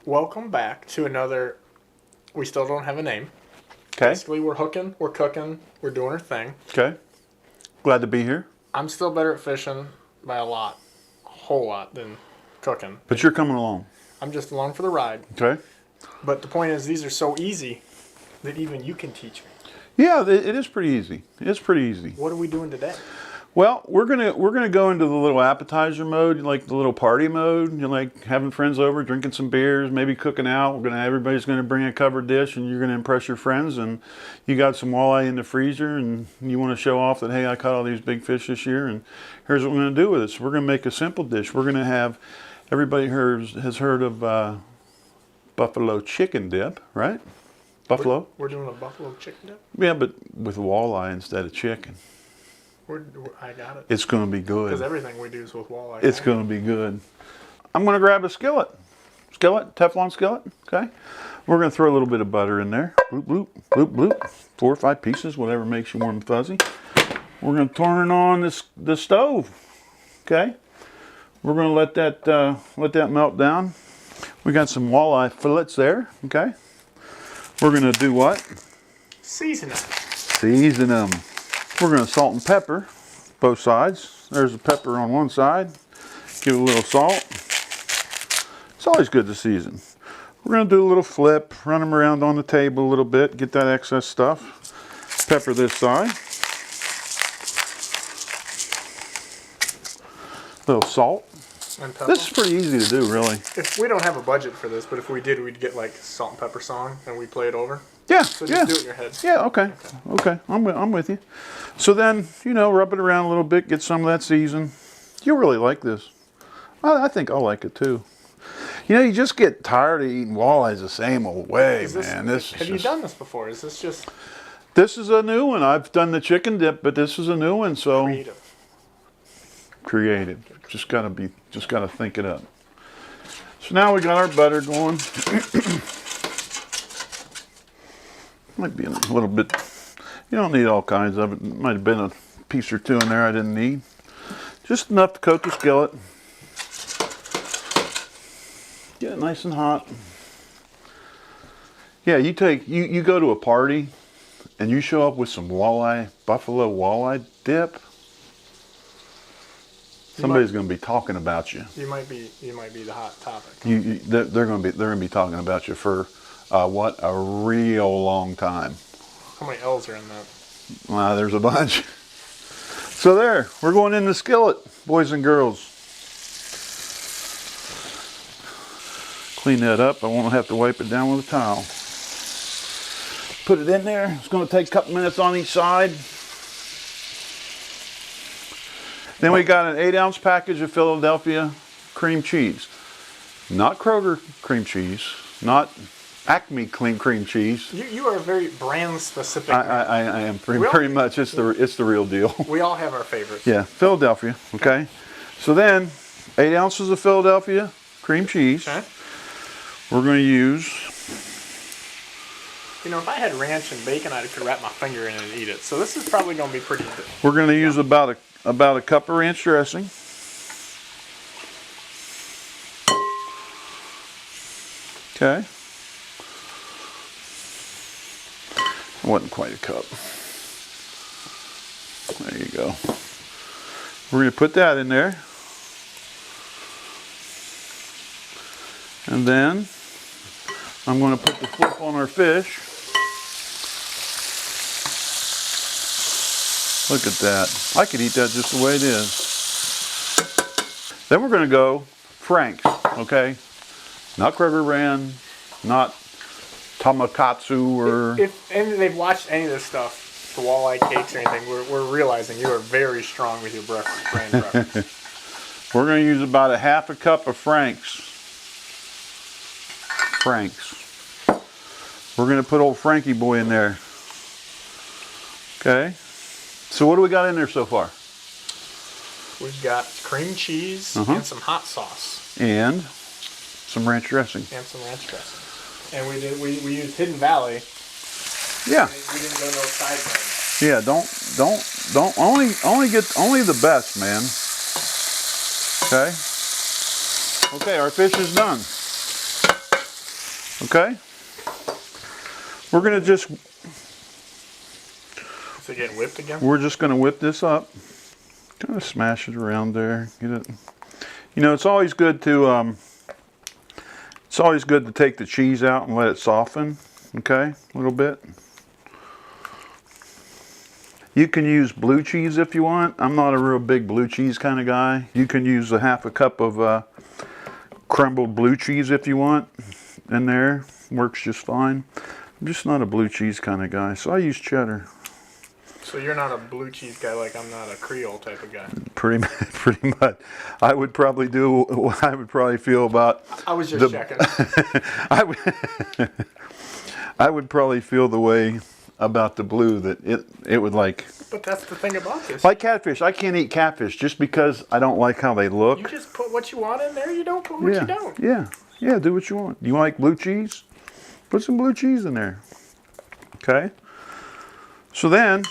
Welcome back to another. We still don't have a name. Okay. Basically, we're hooking, we're cooking, we're doing our thing. Okay. Glad to be here. I'm still better at fishing by a whole lot than cooking. But you're coming along. I'm just along for the ride. Okay. But the point is, these are so easy that even you can teach me. Yeah, it is pretty easy. It's pretty easy. What are we doing today? Well, we're gonna go into the little appetizer mode, like the little party mode. You're like having friends over, drinking some beers, maybe cooking out. Everybody's gonna bring a covered dish, and you're gonna impress your friends. And you got some walleye in the freezer, and you want to show off that, hey, I caught all these big fish this year, and here's what we're gonna do with it. So we're gonna make a simple dish. We're gonna have everybody has heard of buffalo chicken dip, right? Buffalo. We're doing a buffalo chicken dip. Yeah, but with walleye instead of chicken. I got it. It's going to be good. Because everything we do is with walleye. It's going to be good. I'm going to grab a skillet, Teflon skillet, okay? We're going to throw a little bit of butter in there. Bloop, bloop, bloop, bloop. 4 or 5 pieces, whatever makes you warm and fuzzy. We're going to turn on the stove, okay? We're going to let that melt down. We got some walleye fillets there, okay? We're going to do what? Season them. Season them. We're going to salt and pepper both sides. There's the pepper on one side. Give it a little salt. It's always good to season. We're going to do a little flip, run them around on the table a little bit, get that excess stuff. Pepper this side. A little salt. And pepper. This is pretty easy to do, really. If we don't have a budget for this, but if we did, we'd get like salt and pepper song and we play it over. Yeah, So just do it in your head. Yeah, okay. I'm with you. So then, rub it around a little bit, get some of that season. You'll really like this. I think I'll like it too. You just get tired of eating walleyes the same old way, man. Have you done this before? Is this just This is a new one. I've done the chicken dip, but this is a new one. So creative. Just gotta think it up. So now we got our butter going. Might be a little bit, you don't need all kinds of it. Might have been a piece or two in there I didn't need. Just enough to coat the skillet. Get it nice and hot. Yeah, you go to a party and you show up with some Buffalo Walleye Dip. Somebody's going to be talking about you. You might be the hot topic. They're going to be talking about you for a real long time. How many L's are in that? There's a bunch. So there, we're going in the skillet, boys and girls. Clean that up. I won't have to wipe it down with a towel. Put it in there. It's going to take a couple minutes on each side. Then we got an 8-ounce package of Philadelphia cream cheese. Not Kroger cream cheese. Not Acme cream cheese. You are very brand specific. I am pretty much. It's the real deal. We all have our favorites. Yeah, Philadelphia. Okay. So then, 8 ounces of Philadelphia cream cheese. Okay. We're going to use. If I had ranch and bacon, I could wrap my finger in it and eat it. So this is probably going to be pretty good. We're going to use about a cup of ranch dressing. Okay. It wasn't quite a cup. There you go. We're going to put that in there. And then I'm going to put the flip on our fish. Look at that. I could eat that just the way it is. Then we're going to go Frank's, okay? Not Kroger brand, not Tomakatsu or... If they've watched any of this stuff, the walleye cakes or anything, we're realizing you are very strong with your brand preference. We're going to use about a half a cup of Frank's. We're going to put old Frankie boy in there. Okay. So what do we got in there so far? We've got cream cheese and some hot sauce. And some ranch dressing. And we used Hidden Valley. Yeah. We didn't go no side brands. Yeah, don't only get the best, man. Okay? Okay, our fish is done. Okay? We're going to just... Is it getting whipped again? We're just going to whip this up. Kind of smash it around there. Get it. You know, it's always good to take the cheese out and let it soften. Okay, a little bit. You can use blue cheese if you want. I'm not a real big blue cheese kind of guy. You can use a half a cup of crumbled blue cheese if you want in there. Works just fine. I'm just not a blue cheese kind of guy, so I use cheddar. So you're not a blue cheese guy like I'm not a Creole type of guy. Pretty much. I would probably feel about. I was just checking. I would probably feel the way about the blue that it would like. But that's the thing about this. Like catfish, I can't eat catfish just because I don't like how they look. You just put what you want in there. You don't put what you don't. Yeah. Do what you want. You like blue cheese? Put some blue cheese in there. Okay. So then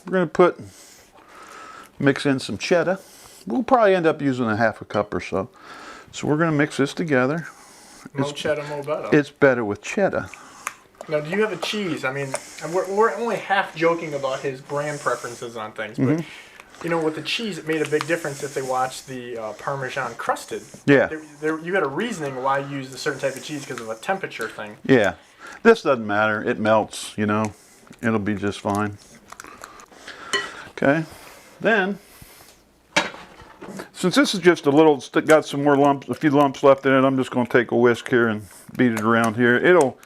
we're gonna mix in some cheddar. We'll probably end up using a half a cup or so. So we're gonna mix this together. Mo cheddar, mo better. It's better with cheddar. Now, do you have a cheese? I mean, we're only half joking about his brand preferences on things, but you know, with the cheese, it made a big difference if they watched the Parmesan crusted. Yeah. You had a reasoning why you used a certain type of cheese because of a temperature thing. Yeah. This doesn't matter. It melts, you know. It'll be just fine. Okay. Then, since this is just got some more lumps, a few lumps left in it, I'm just going to take a whisk here and beat it around here. It'll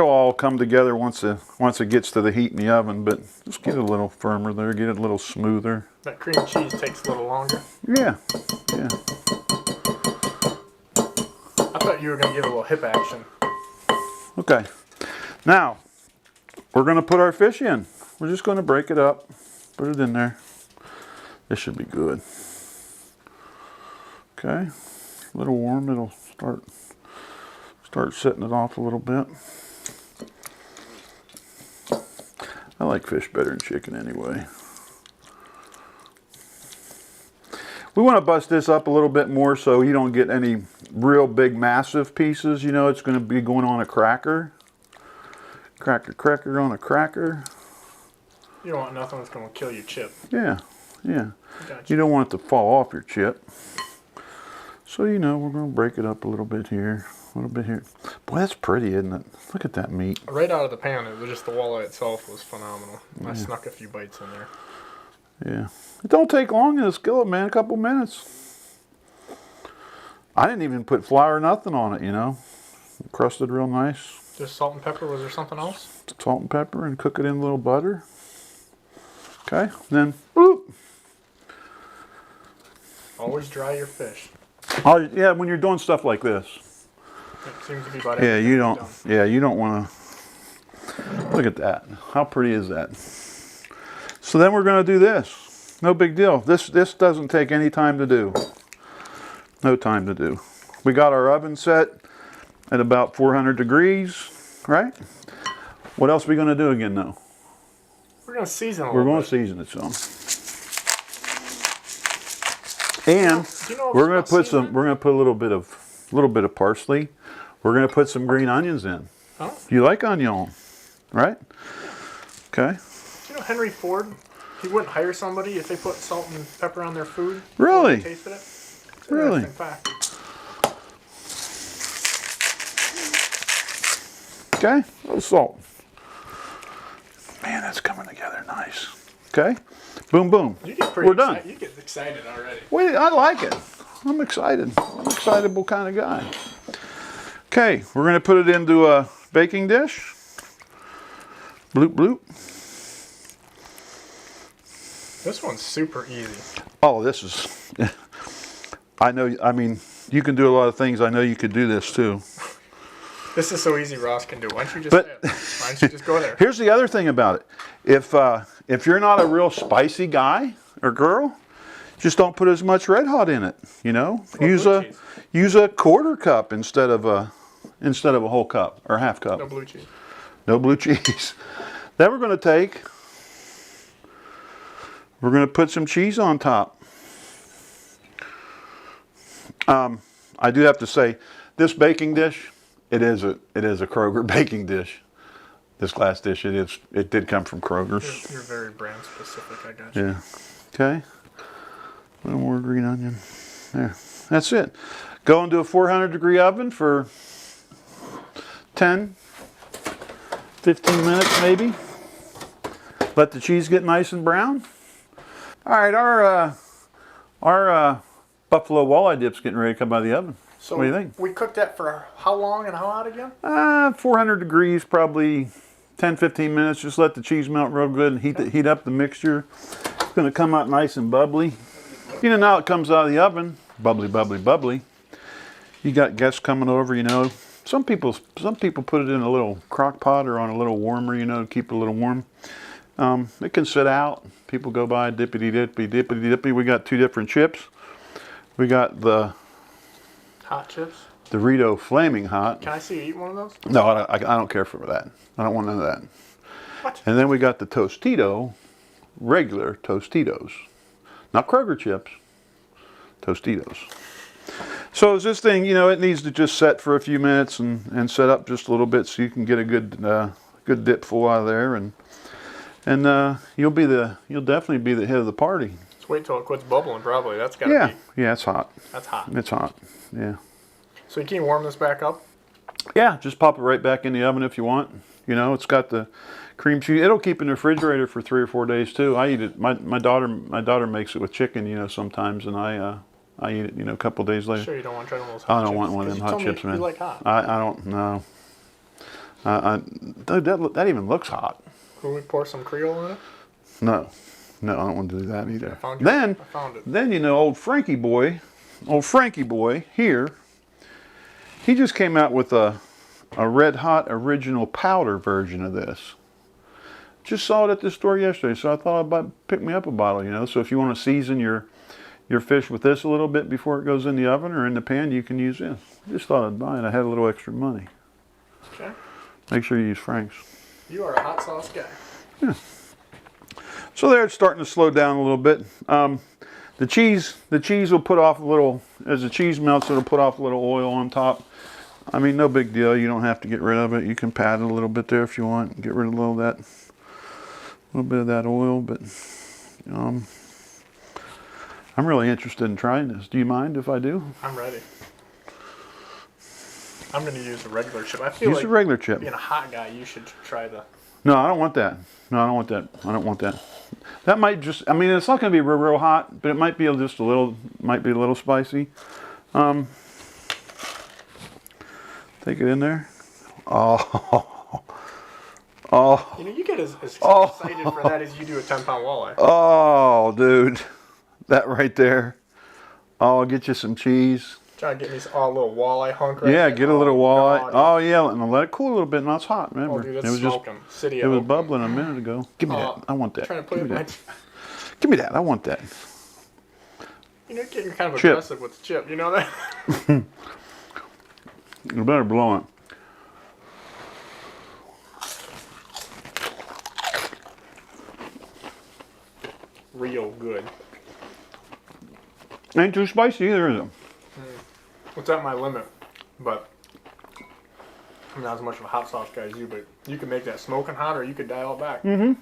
all come together once it gets to the heat in the oven, but just get it a little firmer there, get it a little smoother. That cream cheese takes a little longer. Yeah. I thought you were going to give it a little hip action. Okay. Now, we're going to put our fish in. We're just going to break it up, put it in there. This should be good. Okay. A little warm, it'll start setting it off a little bit. I like fish better than chicken anyway. We want to bust this up a little bit more so you don't get any real big massive pieces. You know, it's going to be going on a cracker. Cracker on a cracker. You don't want nothing that's going to kill your chip. Yeah. Gotcha. You don't want it to fall off your chip. So, you know, we're going to break it up a little bit here. A little bit here. Boy, that's pretty, isn't it? Look at that meat. Right out of the pan, it was just the walleye itself was phenomenal. I snuck a few bites in there. Yeah. It don't take long in the skillet, man. A couple minutes. I didn't even put flour or nothing on it, you know. Crusted real nice. Just salt and pepper. Was there something else? Salt and pepper and cook it in a little butter. Okay. Then, boop. Always dry your fish. Oh, yeah, when you're doing stuff like this. It seems to be about Yeah, you done. don't want to. Look at that. How pretty is that? So then we're going to do this. No big deal. This doesn't take any time to do. No time to do. We got our oven set at about 400 degrees, right? What else are we going to do again, though? We're going to season We're going to season it some. And we're going to put some. We're going to put a little bit of parsley. We're going to put some green onions in. Oh. You like onion, right? Okay. You know Henry Ford? He wouldn't hire somebody if they put salt and pepper on their food. Really? They tasted it. It's an Really? interesting fact. Okay. A little salt. Man, that's coming together nice. Okay. Boom, boom. You get pretty We're done. You get excited already. Wait, I like it. I'm excited. I'm an excitable kind of guy. Okay, we're going to put it into a baking dish. Bloop, bloop. This one's super easy. Oh, this is... I know, I mean, you can do a lot of things. I know you could do this too. This is so easy Ross can do. Why don't you just say it? Why don't you just go there? Here's the other thing about it. If you're not a real spicy guy or girl, just don't put as much red hot in it, you know? Use a quarter cup instead of a whole cup or half cup. No blue cheese. No blue cheese. Then we're going to put some cheese on top. I do have to say, this baking dish, It is a Kroger baking dish. This glass dish, it did come from Kroger's. You're very brand specific, I got you. Yeah. Okay. A little more green onion. There. That's it. Go into a 400-degree oven for 10, 15 minutes maybe. Let the cheese get nice and brown. All right, our Buffalo Walleye Dip's getting ready to come out of the oven. So what do you think? We cooked that for how long and how hot again? 400 degrees, probably 10, 15 minutes. Just let the cheese melt real good and heat up the mixture. It's going to come out nice and bubbly. You know, now it comes out of the oven, bubbly, bubbly, bubbly. You got guests coming over, you know. Some people put it in a little crock pot or on a little warmer, you know, to keep it a little warm. It can sit out. People go by, dippity dippy, dippity dippy. We got two different chips. We got the hot chips. Dorito Flaming Hot. Can I see you eat one of those? No, I don't care for that. I don't want none of that. What? And then we got the Tostito, regular Tostitos. Not Kroger chips, Tostitos. So is this thing, you know, it needs to just set for a few minutes and set up just a little bit so you can get a good dip full out of there, and you'll definitely be the hit of the party. Just wait till it quits bubbling. Probably that's gotta be. Yeah, it's hot. That's hot. It's hot. Yeah. So can you warm this back up? Yeah, just pop it right back in the oven if you want. You know, it's got the cream cheese. It'll keep in the refrigerator for 3 or 4 days too. I eat it. My daughter makes it with chicken, you know, sometimes, and I eat it, you know, a couple days later. Sure, you don't want to try one of those hot I don't chips? want one of them hot chips, man. You like hot. I don't know. That even looks hot. Will we pour some Creole in it? No, I don't want to do that either. I found it. Then you know, old Frankie boy here, he just came out with a red hot original powder version of this. Just saw it at the store yesterday, so I thought I'd pick me up a bottle, you know. So if you want to season your fish with this a little bit before it goes in the oven or in the pan, you can use this. Just thought I'd buy it. I had a little extra money. Okay. Make sure you use Frank's. You are a hot sauce guy. Yeah. So there, it's starting to slow down a little bit. The cheese will put off a little, as the cheese melts, it'll put off a little oil on top. I mean, no big deal. You don't have to get rid of it. You can pat it a little bit there if you want. Get rid of a little bit of that oil. But I'm really interested in trying this. Do you mind if I do? I'm ready. I'm going to use the regular chip. I feel use like the regular chip. Being a hot guy, you should try the... No, I don't want that. No, I don't want that. I don't want that. That might just, I mean, it's not going to be real hot, but it might be just a little, spicy. Take it in there. Oh. You know, you get as excited for that as you do a 10-pound walleye. Oh, dude. That right there. Oh, I'll get you some cheese. Trying to get me a little walleye hunk right Yeah, there. get a little walleye. God. Oh, yeah, and let it cool a little bit. Now it's hot, remember? Oh, dude, it's it was smoking. it was bubbling a minute ago. Give me that. I want that. Trying to put Give me it in that. Give me that. I want that. You know, getting kind of Chip. aggressive with the chip. You know that? You better blow it. Real good. Ain't too spicy either, is it? It's at my limit, but I'm not as much of a hot sauce guy as you, but you can make that smoking hot or you could dial it back. Mm-hmm.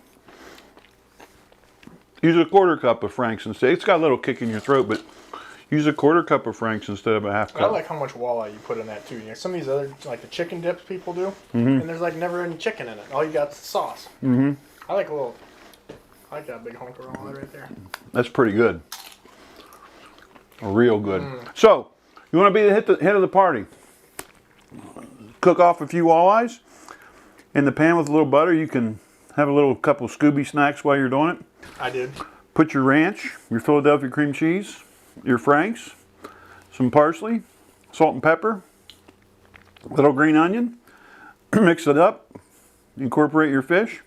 Use a 1/4 cup of Frank's instead. It's got a little kick in your throat, but use a 1/4 cup of Frank's instead of a 1/2 cup. I like how much walleye you put in that too. You know, some of these other, like the chicken dips people do, and there's like never any chicken in it. All you got is sauce. Mm-hmm. I like that big hunk of walleye right there. That's pretty good. Real good. So, you want to be the head of the party. Cook off a few walleyes in the pan with a little butter. You can have a couple Scooby snacks while you're doing it. I did. Put your ranch, your Philadelphia cream cheese, your Frank's, some parsley, salt and pepper, little green onion. Mix it up. Incorporate your fish.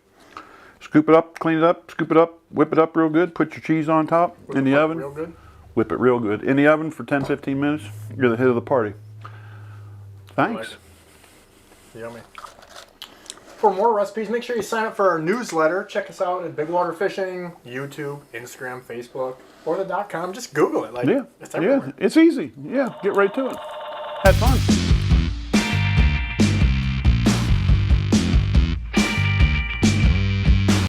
Scoop it up, clean it up, scoop it up, whip it up real good. Put your cheese on top in the oven. Real good. Whip it real good. In the oven for 10-15 minutes. You're the head of the party. Thanks. Yummy. For more recipes, make sure you sign up for our newsletter. Check us out at Bigwater Fishing, YouTube, Instagram, Facebook, or the .com. Just Google it. Yeah. It's everywhere. Yeah. It's easy. Yeah. Get right to it. Have fun.